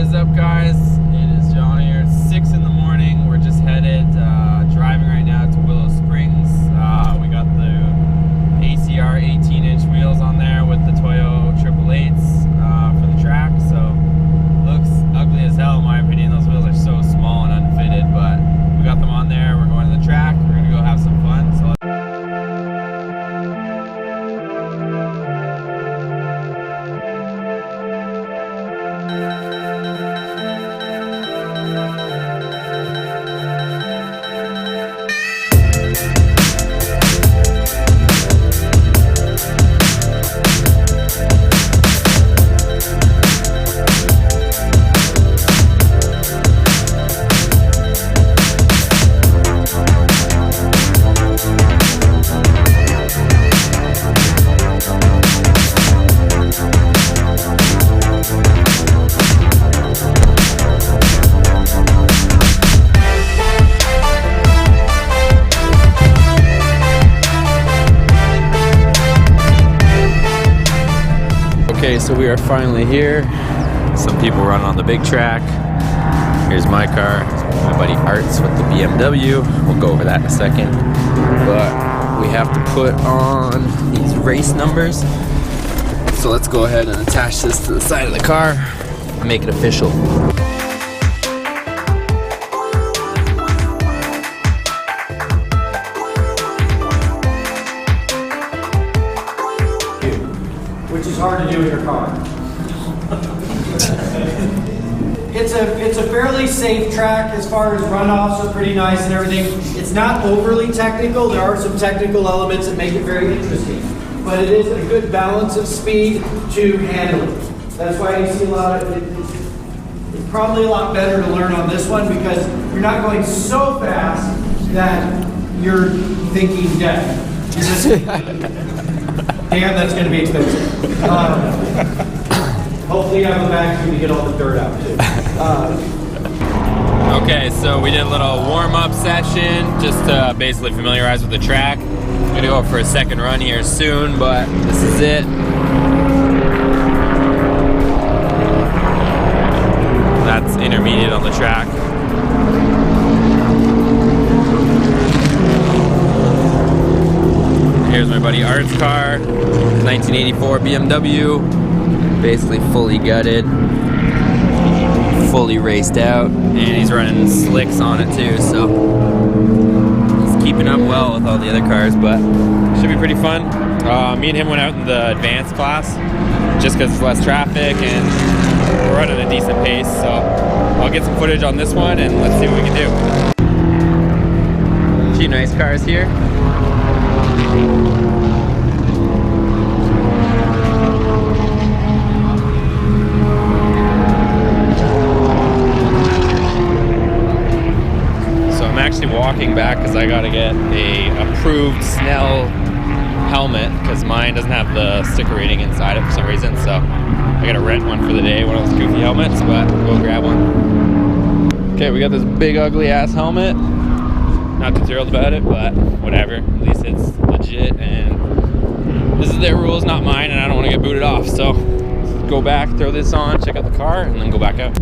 is up, guys? It is John here. It's 6 in the morning. We're just headed, driving right now to Willow Springs. We got the ACR 18-inch wheels on there with the Toyo 888s for the track. So looks ugly as hell in my opinion. Those wheels are so small and unfitted, but we got them on there. We're going to the track. We're gonna go have some fun. So okay, so we are finally here. Some people run on the big track. Here's my car. My buddy Arts with the BMW. We'll go over that in a second. But we have to put on these race numbers. So let's go ahead and attach this to the side of the car and make it official. Which is hard to do in your car. It's a fairly safe track as far as runoffs are pretty nice and everything. It's not overly technical. There are some technical elements that make it very interesting. But it is a good balance of speed to handle it. That's why you see a lot of it. It's probably a lot better to learn on this one because you're not going so fast that you're thinking death. You're just damn, that's going to be expensive. Hopefully I have a vacuum to get all the dirt out too. Okay, so we did a little warm-up session just to basically familiarize with the track. I'm gonna go for a second run here soon, but this is it. That's intermediate on the track. Here's my buddy Art's car, 1984 BMW, basically fully gutted, fully raced out, and he's running slicks on it too, so he's keeping up well with all the other cars, but should be pretty fun. Me and him went out in the advanced class just because it's less traffic and we're running a decent pace, so I'll get some footage on this one and let's see what we can do. A few nice cars here. So I'm actually walking back because I gotta get a approved Snell helmet because mine doesn't have the sticker rating inside it for some reason, so I gotta rent one for the day, one of those goofy helmets, but we'll grab one. Okay, we got this big ugly ass helmet. Not too thrilled about it, but whatever. At least it's legit, and this is their rules, not mine, and I don't want to get booted off. So let's go back, throw this on, check out the car, and then go back out.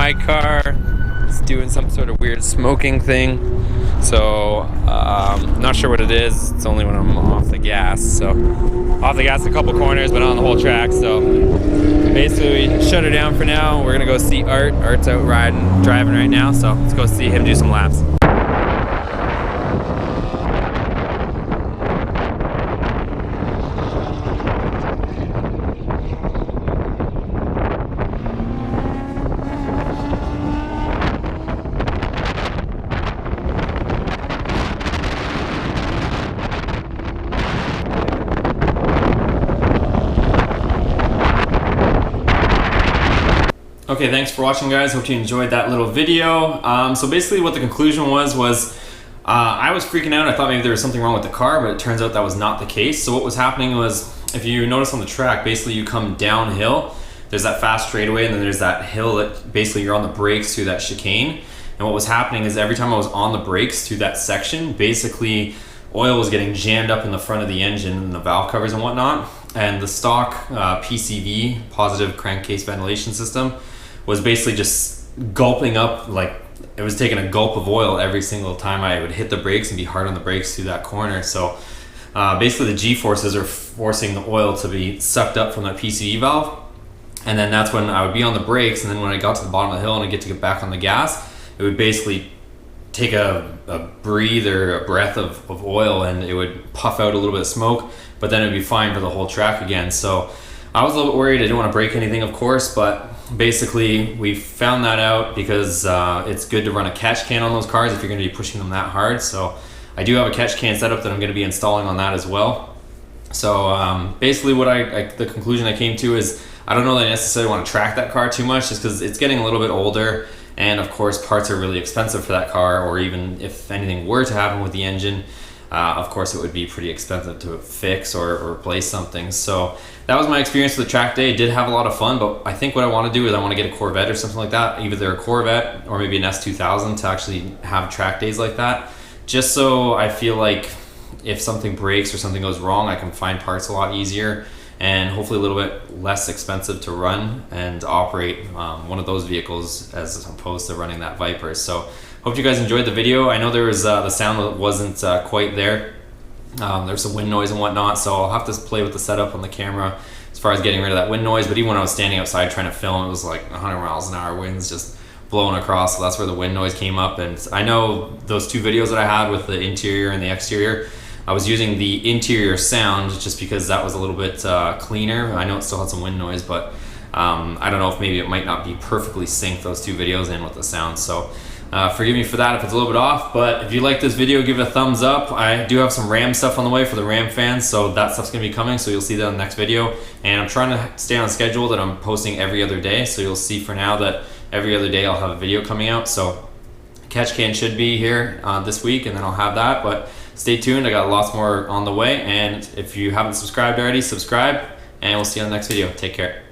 my car. It's doing some sort of weird smoking thing. So, not sure what it is. It's only when I'm off the gas. So, off the gas a couple corners, but on the whole track. So, basically, we shut her down for now. We're gonna go see Art. Art's out driving right now. So, let's go see him do some laps. Okay, thanks for watching, guys. Hope you enjoyed that little video. So basically what the conclusion was I was freaking out. I thought maybe there was something wrong with the car, but it turns out that was not the case. So what was happening was, if you notice on the track, basically you come downhill, there's that fast straightaway, and then there's that hill that basically you're on the brakes through that chicane. And what was happening is every time I was on the brakes through that section, basically oil was getting jammed up in the front of the engine and the valve covers and whatnot. And the stock PCV, positive crankcase ventilation system, was basically just gulping up, like it was taking a gulp of oil every single time I would hit the brakes and be hard on the brakes through that corner. So basically the G-forces are forcing the oil to be sucked up from that PCV valve. And then that's when I would be on the brakes, and then when I got to the bottom of the hill and I get back on the gas, it would basically take a breather, a breath of oil, and it would puff out a little bit of smoke, but then it would be fine for the whole track again. So I was a little bit worried. I didn't want to break anything, of course, but basically we found that out because it's good to run a catch can on those cars if you're going to be pushing them that hard. So I do have a catch can setup that I'm going to be installing on that as well. So basically what the conclusion I came to is, I don't know that I necessarily want to track that car too much, just because it's getting a little bit older, and of course parts are really expensive for that car, or even if anything were to happen with the engine, of course it would be pretty expensive to fix or replace something. So that was my experience with the track day. Did have a lot of fun, but I think what I want to do is I want to get a Corvette or something like that, either a Corvette or maybe an S2000, to actually have track days like that, just so I feel like if something breaks or something goes wrong, I can find parts a lot easier, and hopefully a little bit less expensive to run and operate one of those vehicles as opposed to running that Viper. So hope you guys enjoyed the video. I know there was the sound wasn't quite there. There's some wind noise and whatnot, so I'll have to play with the setup on the camera as far as getting rid of that wind noise. But even when I was standing outside trying to film, it was like 100 miles an hour winds just blowing across, so that's where the wind noise came up. And I know those two videos that I had with the interior and the exterior, I was using the interior sound just because that was a little bit cleaner. I know it still had some wind noise, but I don't know if maybe it might not be perfectly synced, those two videos in with the sound. So forgive me for that if it's a little bit off, but if you like this video, give it a thumbs up. I do have some Ram stuff on the way for the Ram fans, so that stuff's gonna be coming, so you'll see that in the next video. And I'm trying to stay on schedule that I'm posting every other day, so you'll see for now that every other day I'll have a video coming out. So catch can should be here this week, and then I'll have that, but stay tuned. I got lots more on the way, and if you haven't subscribed already, subscribe, and we'll see you on the next video. Take care.